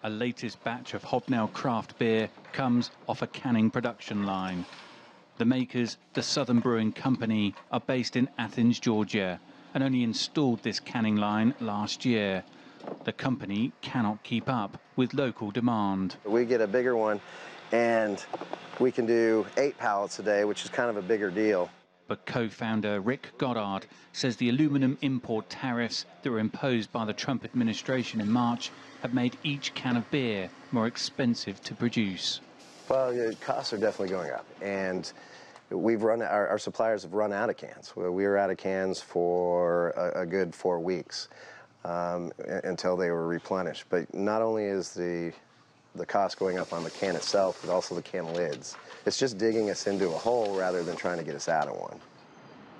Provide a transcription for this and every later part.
A latest batch of Hobnail craft beer comes off a canning production line. The makers, the Southern Brewing Company, are based in Athens, Georgia, and only installed this canning line last year. The company cannot keep up with local demand. We get a bigger one, and we can do 8 pallets a day, which is kind of a bigger deal. But co-founder Rick Goddard says the aluminum import tariffs that were imposed by the Trump administration in March have made each can of beer more expensive to produce. Well, the costs are definitely going up, and our suppliers have run out of cans. We were out of cans for a good 4 weeks until they were replenished. But not only is the cost going up on the can itself, but also the can lids. It's just digging us into a hole rather than trying to get us out of one.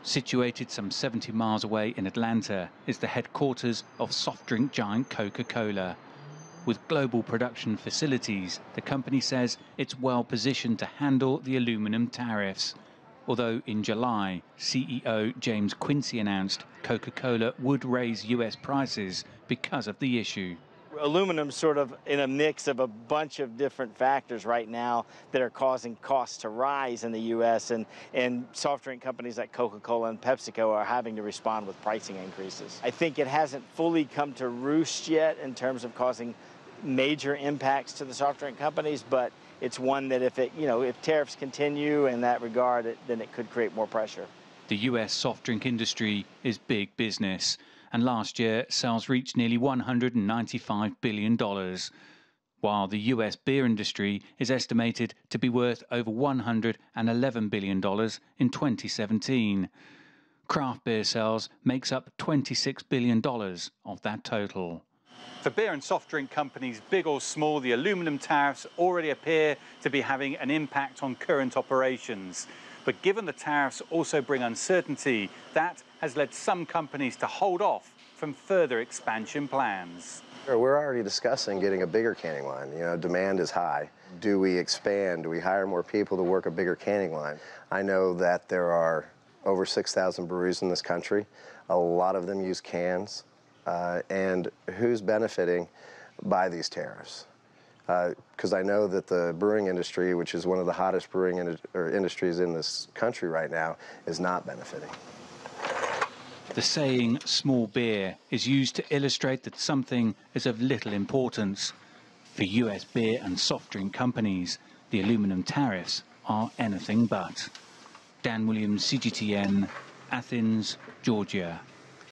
Situated some 70 miles away in Atlanta is the headquarters of soft drink giant Coca-Cola. With global production facilities, the company says it's well positioned to handle the aluminum tariffs. Although in July, CEO James Quincy announced Coca-Cola would raise US prices because of the issue. Aluminum's sort of in a mix of a bunch of different factors right now that are causing costs to rise in the U.S. and soft drink companies like Coca-Cola and PepsiCo are having to respond with pricing increases. I think it hasn't fully come to roost yet in terms of causing major impacts to the soft drink companies, but it's one that if tariffs continue in that regard, then it could create more pressure. The U.S. soft drink industry is big business, and last year sales reached nearly $195 billion, while the U.S. beer industry is estimated to be worth over $111 billion in 2017. Craft beer sales makes up $26 billion of that total. For beer and soft drink companies, big or small, the aluminum tariffs already appear to be having an impact on current operations. But given the tariffs also bring uncertainty, that has led some companies to hold off from further expansion plans. We're already discussing getting a bigger canning line. Demand is high. Do we expand? Do we hire more people to work a bigger canning line? I know that there are over 6,000 breweries in this country. A lot of them use cans. And who's benefiting by these tariffs? Because I know that the brewing industry, which is one of the hottest brewing industries in this country right now, is not benefiting. The saying, small beer, is used to illustrate that something is of little importance. For US beer and soft drink companies, the aluminum tariffs are anything but. Dan Williams, CGTN, Athens, Georgia.